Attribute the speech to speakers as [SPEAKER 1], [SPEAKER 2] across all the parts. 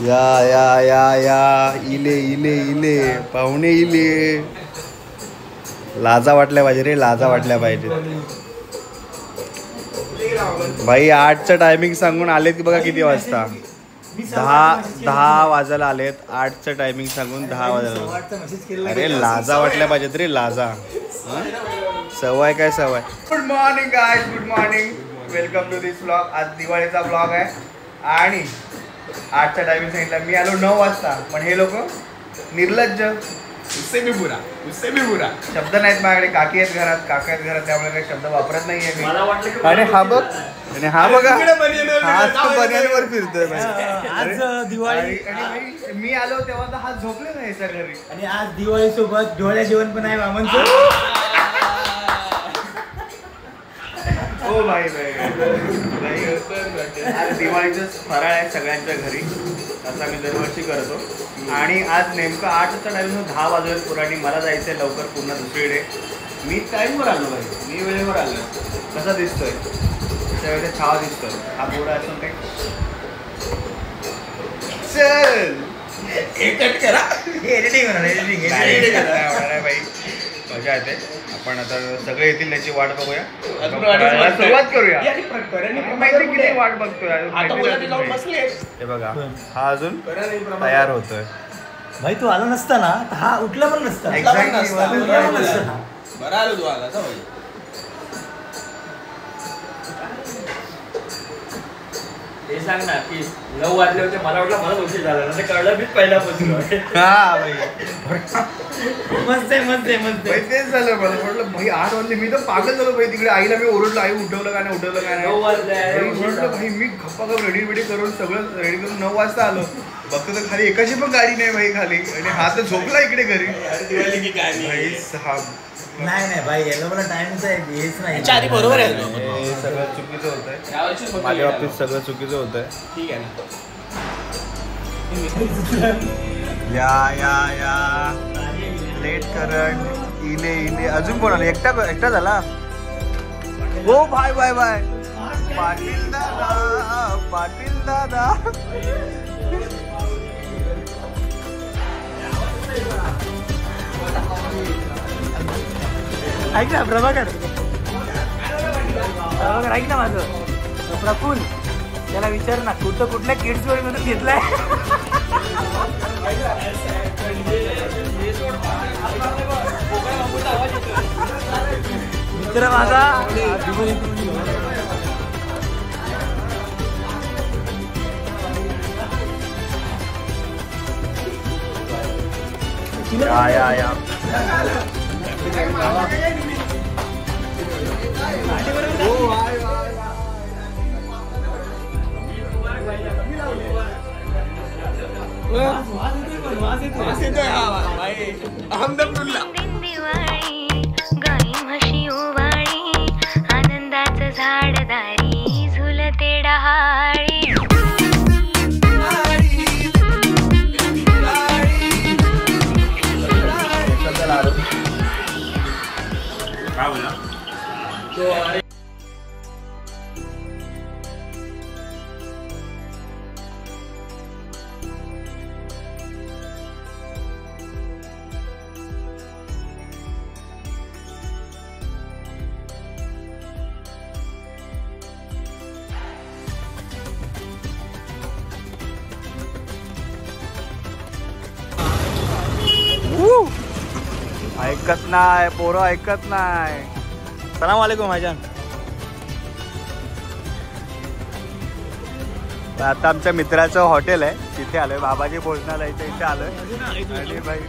[SPEAKER 1] या या या या इले इले इले पाहुणे इले. लाजा वाटल्या पाहिजे रे, लाजा वाटल्या पाहिजे. भाई 8चं टायमिंग सांगून आलेत की बघा किती वाजता. 10 वाजायला आलेत. 8चं टायमिंग सांगून 10 वाजायला. अरे लाजा वाटल्या पाहिजेत रे, लाजा. सवय काय सवय. Good morning guys, good morning. Welcome to this blog. आज दिवाळीचा ब्लॉग आहे आणि 8चा टायमिंग सांगितलं. मी आलो 9 वाजता, पण हे लोक निर्लज्ज. उससे भी बुरा शब्द नाहीत माझ्याकडे. काकी आहेत घरात, काका आहेत घरात, त्यामुळे काही शब्द वापरत नाहीये मी. आणि हा बघ, आणि हा बघा, हाच तो बन्यानवर फिरतोय.
[SPEAKER 2] आज दिवाळी
[SPEAKER 1] आणि मी आलो तेव्हा तर हात झोपले नाही याच्या घरी.
[SPEAKER 2] आणि आज दिवाळी सोबत ढोळ्या जेवण पण आहे मामांचं.
[SPEAKER 1] हो भाई भाई, आज दिवाळीचंच फराळ आहे सगळ्यांच्या घरी, असा मी दरवर्षी करतो. आणि आज नेमकं 8चा टाईम 10 वाजले पुराणी. मला जायचं आहे लवकर पुन्हा दुसरीकडे. मी टाईमवर आलो भाई, मी वेळेवर आलो. कसा दिसतोय त्यावेळेस छावा दिसतोय. हा बोर्ड असून काही चल एडिटिंग करा, एडिटिंग भाई. मजा येते. आपण आता सगळे येतील त्याची वाट बघूया, सुरुवात करूया. माहिती किती वाट बघतोय. हे बघा, हा अजून तयार होतोय.
[SPEAKER 2] भाई तू आला नसता ना, हा उठला पण नसता.
[SPEAKER 3] बरं आलो तू आला. हे सांग ना की 9 वाजले होते, मला वाटलं मला उशीर झाला ना, ते कळलं मी पहिल्यापासून.
[SPEAKER 1] हा भाई
[SPEAKER 2] मस्त आहे, मस्त आहे, मस्त आहे.
[SPEAKER 1] तेच झालं. मला म्हटलं भाई 8 वाजले. मी तर पागल झालो भाई. तिकडे आईला मी ओरडलो, आई उठवलं का नाही, उठवलं का नाही.
[SPEAKER 3] 9 वाजले
[SPEAKER 1] म्हटलं भाई मी गप्पा रेडी वेडी करून सगळं रेडी करून 9 वाजता आलो. बघतो तर खाली एकाची पण गाडी नाही भाई खाली. आणि हा तर झोपला इकडे घरी.
[SPEAKER 3] दिवाळी की काय
[SPEAKER 1] भाई साहब,
[SPEAKER 2] नाही भाई, याला मला टाइमच आहे, हेच नाही.
[SPEAKER 3] आधी बरोबर आहे.
[SPEAKER 1] हे सगळं चुकीचं होतंय माझ्या बाबतीत, सगळं चुकीचं होतंय.
[SPEAKER 3] ठीक आहे ना.
[SPEAKER 1] या या या लेट करंट इले इले. अजून कोण आलं? एकटा झाला. हो बाय बाय बाय. पाटील दादा, पाटील दादा.
[SPEAKER 2] ऐक ना प्रभाकर, ऐक ना माझं प्रफुल, त्याला विचार ना कुठल्या किड्स वरी मधून घेतलाय. मित्र माझा
[SPEAKER 1] या
[SPEAKER 4] आनंदाचं झाडदारी झुलते डहाळी.
[SPEAKER 1] ऐकत नाही पोरं, ऐकत नाही. सलाम वालेकुम भाईजान. आता आमच्या मित्राचं हॉटेल आहे, तिथे आलोय. बाबाजी भोजनालयाच्या इथे आलोय. आणि भाई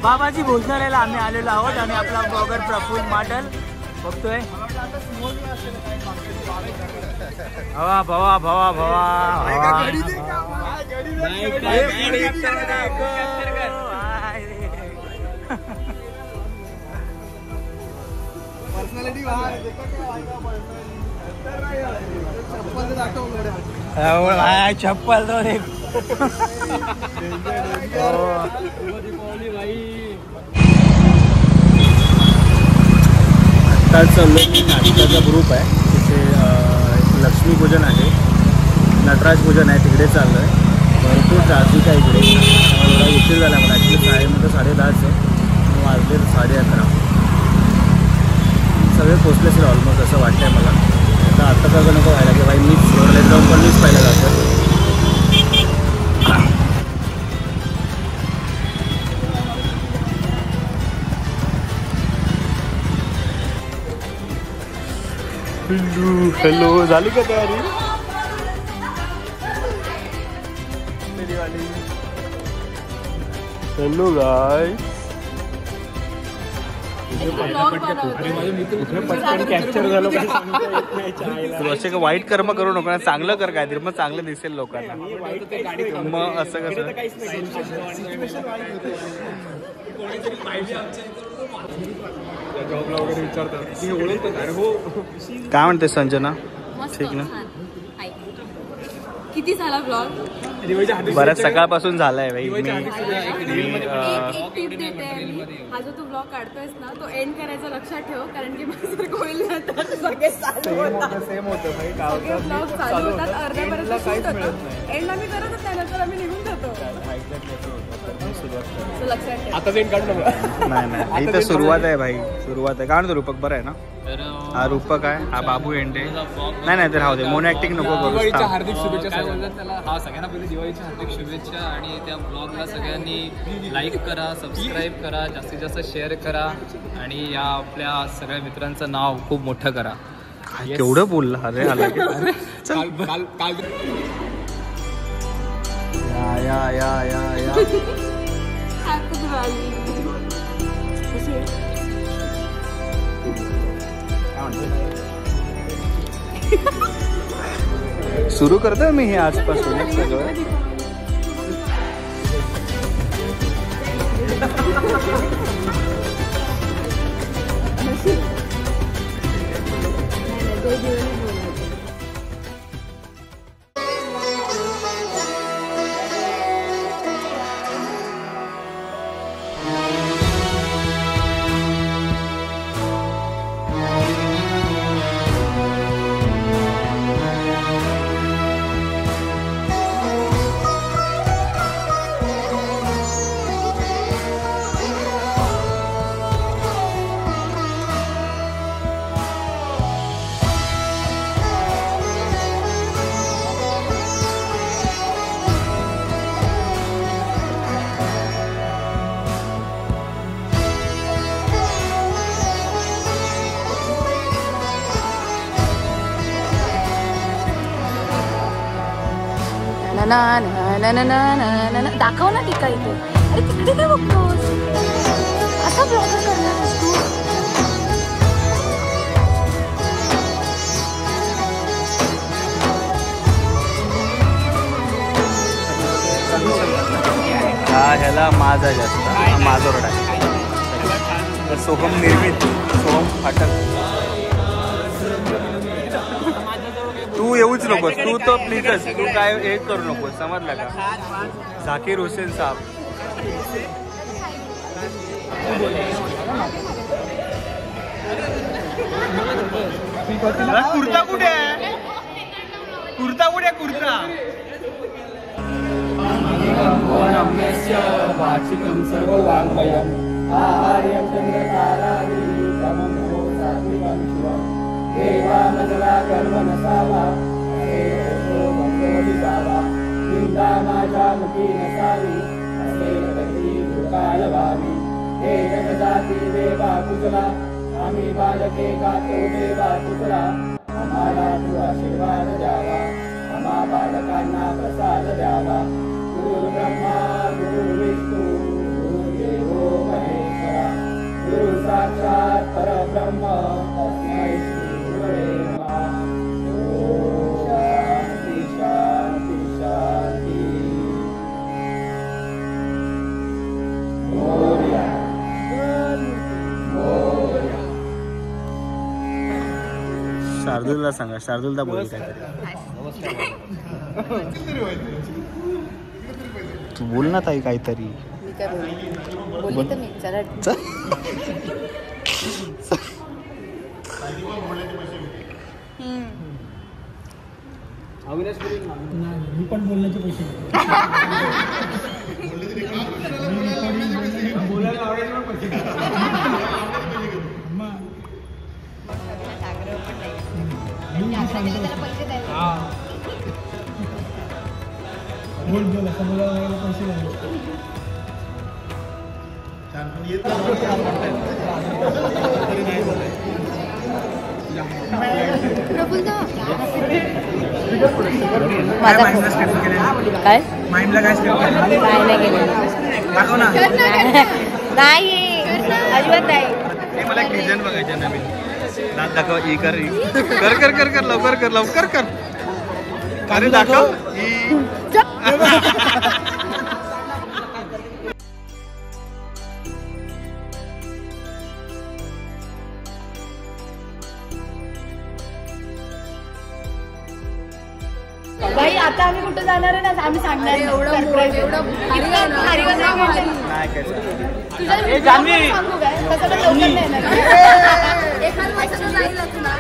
[SPEAKER 2] बाबाजी भोजनालयाला आम्ही आलेलो आहोत. आणि आपला ब्लॉगर प्रफुल माडल बघतोय. भवा भवा भवा भवा चप्पल तो आत्ताच चाललो मी नाश्त्याचा ग्रुप आहे तिथे लक्ष्मीपूजन आहे, नटराज पूजन आहे, तिकडे चाललो आहे. भरपूर ट्रॅफिक आहे इकडे. थोडा उशीर झाला मला ॲक्च्युली शाळेमध्ये 10:30 आहे, वाजले 11:30. सगळे पोचले असेल ऑलमोस्ट असं वाटतंय मला. आता का नको व्हायला की बाई मीच एवढं लेट जाऊन पण मीच पाहिलं जातं. हॅलो, झाली का तयारी? हॅलो गाय, कॅप्चर झालं तू असे का वाईट कर्म करू नको ना, चांगलं कर काहीतरी, मग चांगलं दिसेल लोकांना. मग असं कसं काय म्हणते संजना? ठीक ना?
[SPEAKER 5] किती झाला ब्लॉग?
[SPEAKER 2] बऱ्याच सकाळपासून झालाय बाई.
[SPEAKER 5] टिप देते मी. हा जो तू ब्लॉग काढतोयस ना तो एंड करायचा लक्षात ठेव, कारण की माझं होईल ना तर सगळे चालू होतात. सगळे ब्लॉग चालू होतात, अर्ध्यापर्यंत शूट होतं, एंड आम्ही करतच त्यानंतर आम्ही निघून जातो. लक्षात ठेव.
[SPEAKER 2] आता एंड काढू नका. नाही इथं सुरुवात आहे भाई, सुरुवात आहे. काय म्हणतो रूपक, बरं आहे ना? हा रूपक आहे, हा बाबू एंडे. नाही तर राहू दे, मोनो ऍक्टिंग नको करू.
[SPEAKER 6] हार्दिक शुभेच्छा. काय बोलतात त्याला? हा, सगळ्यांना पहिले दिवाळीच्या हार्दिक शुभेच्छा. आणि त्या ब्लॉगला सगळ्यांनी लाईक करा, सबस्क्राईब करा, जास्तीत जास्त शेअर करा आणि या आपल्या सगळ्या मित्रांचं नाव खूप मोठं करा.
[SPEAKER 2] केवढं बोलला अरे आला या या या या.
[SPEAKER 5] Happy Diwali. कशी आहे?
[SPEAKER 2] सुरू करतोय मी हे आजपासून सगळं.
[SPEAKER 5] दाखव ना टीका इथे. अरे तिकडे काय बघतोस? असा ब्लॉगर करणारस तू?
[SPEAKER 2] हा ह्याला माझा जास्त, हा माझोरडा आहे. सोहम निर्मित, सोहम फाटक. तू येऊच नकोस, तू तर प्लीजच, तू काय हे करू नकोस, समजलं का? झाकीर हुसेन साहेब. कुर्ता कुठे आहे? कुर्ता कुठे? कुर्ता
[SPEAKER 7] आम्ही बालके गातो देवा कुशला, आम्हाला तू आशीर्वाद द्यावा, आम्हा बालकांना प्रसाद द्यावा. गुरु ब्रह्मा गुरु विष्णू गुरुदेवो महेश्वरा, गुरु साक्षात परब्रह्म तस्मै श्री गुरवे नमः. शांती शांती शांती. मोरया मोरया.
[SPEAKER 2] शार्दूलला सांगा, शार्दूलला बोल काहीतरी. तू बोल ना ताई काहीतरी.
[SPEAKER 5] मी काय बोलली तर मी चला
[SPEAKER 2] मी पण बोलण्याचे पैसे बोलायला लावायचे पण पैसे बोल बोल असं बोलायला पैसे
[SPEAKER 5] काय
[SPEAKER 2] माइंडला काय
[SPEAKER 5] नाही केलं
[SPEAKER 2] दाखव ना
[SPEAKER 5] नाही अजिबात नाही
[SPEAKER 1] मला एक डिझाईन बघायचं नवीन दात दाखव ई कर कर कर कर कर लवकर कर लवकर कर अरे दाखव
[SPEAKER 5] बाई आता आम्ही कुठं जाणार आहे ना आम्ही सांगणार सरप्राईज एवढं
[SPEAKER 1] नाही काय
[SPEAKER 5] तुझ्या सांगू काय तसं तर लवकर नाही ना एखाद वर्षाचं जाईलच ना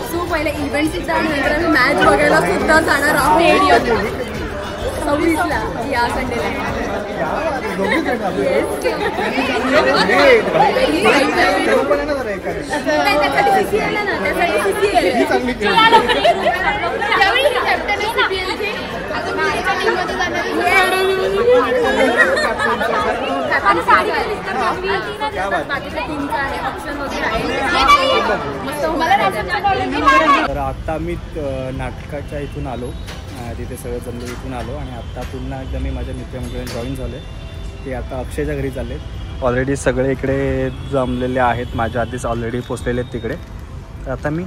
[SPEAKER 5] सो पहिले इव्हेंटची जाणार मॅच बघायला सुद्धा जाणार आहोत 26ला या संडेला
[SPEAKER 2] तर आत्ता मी नाटकाच्या इथून आलो तिथे सगळं जमलं इथून आलो आणि आत्ता पुन्हा एकदा मी माझ्या मित्रमंडळीने जॉईन झाले ते आता अक्षयच्या घरी चालले ऑलरेडी सगळे इकडे जमलेले आहेत माझ्या आधीच ऑलरेडी पोचलेले आहेत तिकडे तर आता मी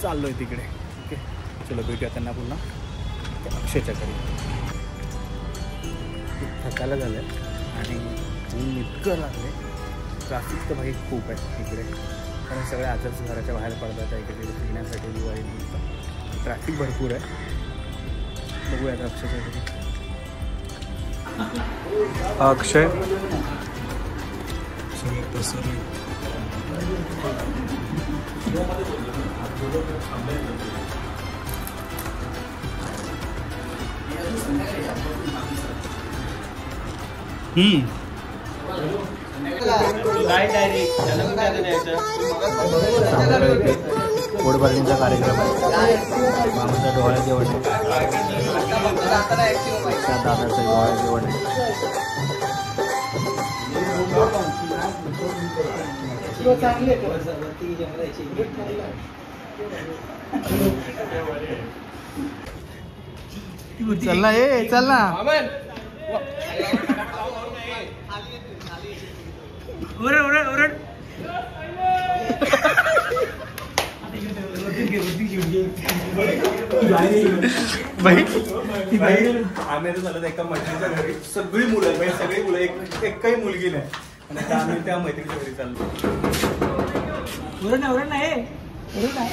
[SPEAKER 2] चाललो आहे तिकडे ठीक आहे चलो भेटूया त्यांना पुन्हा अक्षयच्या घरी थकायला झालं आणि ऊन इतकं लागले ट्रॅफिक तर भाई खूप आहे इकडे कारण सगळे आजच घराच्या बाहेर पडतात इकडे फिरण्यासाठी दिवाळी ट्रॅफिक भरपूर आहे बघूया आता अक्षयच्या घरी अक्षय पोटभरणीचा कार्यक्रम आहे मामाचा डोहाळ्या जेवण आहे त्या दादाचं डोहाळ्या जेवण आहे चल ना ये चल ना ओरड ओरड ओरड आम्ही झालं एका मैत्रिणीच्या घरी सगळी मुलं म्हणजे सगळी मुलं एकही मुलगी नाही आणि आम्ही त्या मैत्रिणीच्या घरी चाललो ओरड ना ओरड ना हे ओरड ना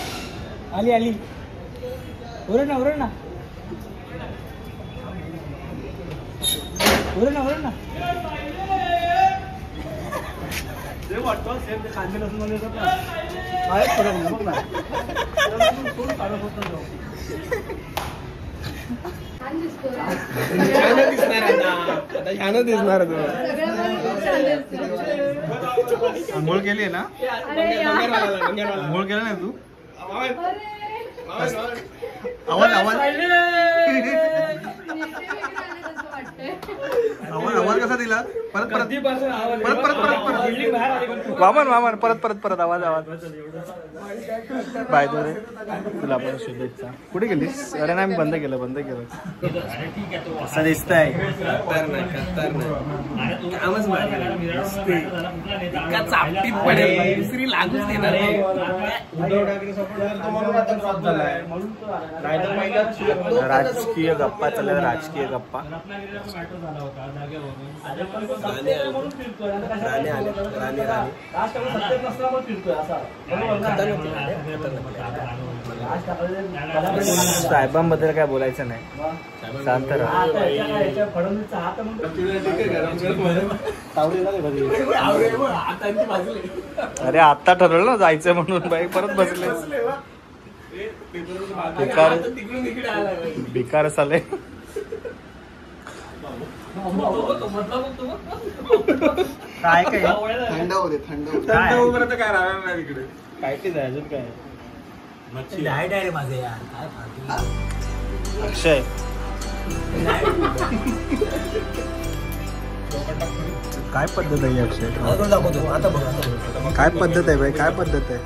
[SPEAKER 2] आली आली ओरड ना ओरड ना ओरड ना ओरड ना सेम वाटतो सेम ते कांदे लसूण मध्ये येतात ना आहे फरक नाही बघ ना काढत होत जाऊ छान दिसणार आंघोळ केली आहे ना आंघोळ केलं नाही तू आवाज आवाज आवाज कसा दिला परत परत परत परत परत वामन वामन परत परत परत आवाज आवाज बाय रे तुला पण शुभेच्छा कुठे गेलीस अरे नाही मी बंद केलं असं दिसतंय राजकीय गप्पा चालल्या राजकीय गप्पा
[SPEAKER 3] म्हणून फिरतोय आता कशाला लास्ट टाइम सत्तेत नसला पण फिरतोय असा
[SPEAKER 2] साहेबांबद्दल काय बोलायचं नाही, शांत राहा.
[SPEAKER 3] फडणवीसचा हात
[SPEAKER 1] अरे आता ठरवलं ना जायचं म्हणून बाई परत बसले. बेकार साले.
[SPEAKER 2] काय काय
[SPEAKER 7] थंड होते थंड होते
[SPEAKER 2] काय राहणार नाही तिकडे.
[SPEAKER 1] काय ते अजून काय
[SPEAKER 2] माझे
[SPEAKER 1] अक्षय काय पद्धत आहे अक्षय? काय पद्धत आहे भाई, काय पद्धत आहे?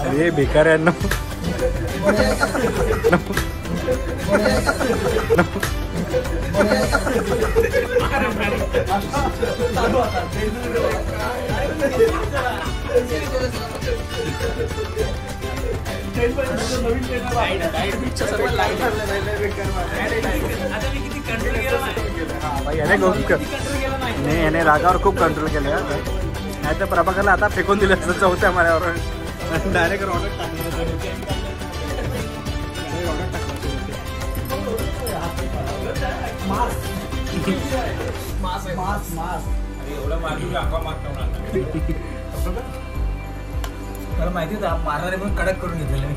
[SPEAKER 1] अरे बेकार आहे ना. याने रागावर खूप कंट्रोल केलं नाही तर प्रभाकरला आता फेकून दिलं असतं चौथ्या माऱ्यावर. डायरेक्ट रॉकेट
[SPEAKER 2] मला माहिती होतं मारणारे पण कडक करून घेतलेले मी.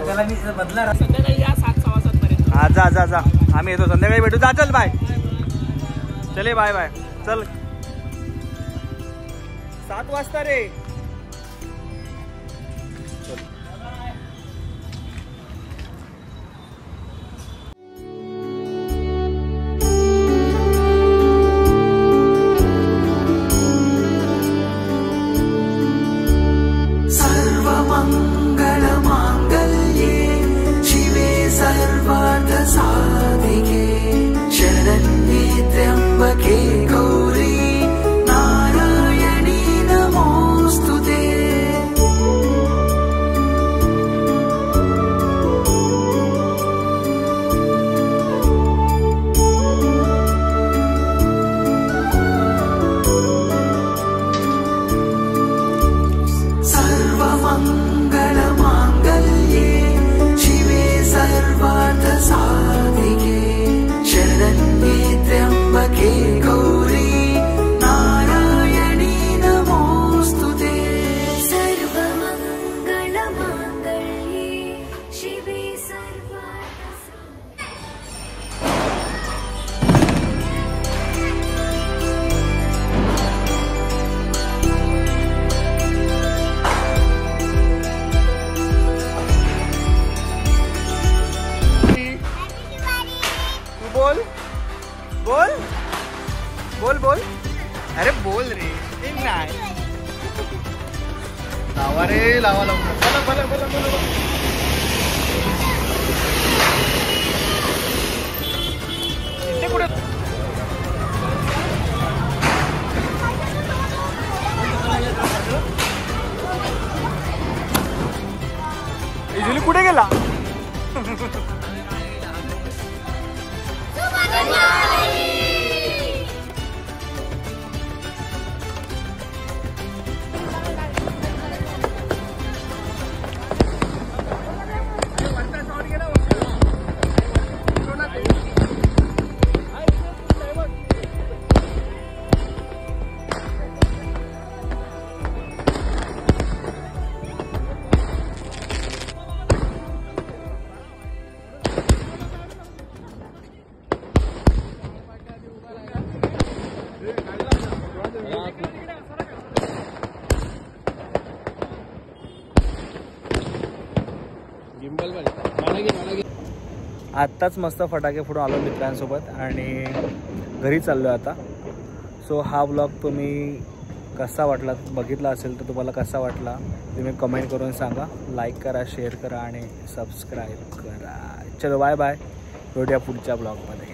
[SPEAKER 2] त्याला मी बदला संध्याकाळी या 7:15 पर्यंत.
[SPEAKER 1] हा जा जा जा, आम्ही येतो संध्याकाळी भेटू. जा चल बाय, चले बाय बाय चल. 7 वाजता रे. बोल बोल बोल, अरे बोल रे. नाही लावा रे, लावा लावा. बोला बोला बोला बोला. इथे कुठे इजुली कुठे गेला? आत्ताच मस्त फटाके फोडून आलो मित्रांसोबत आणि घरी चाललो आता. सो हा ब्लॉग तुम्ही कसा वाटला, बघितला असेल तर तुम्हाला कसा वाटला तुम्ही कमेंट करून सांगा. लाईक करा, शेअर करा आणि सबस्क्राईब करा. चलो बाय बाय, भेटूया पुढच्या ब्लॉगमध्ये.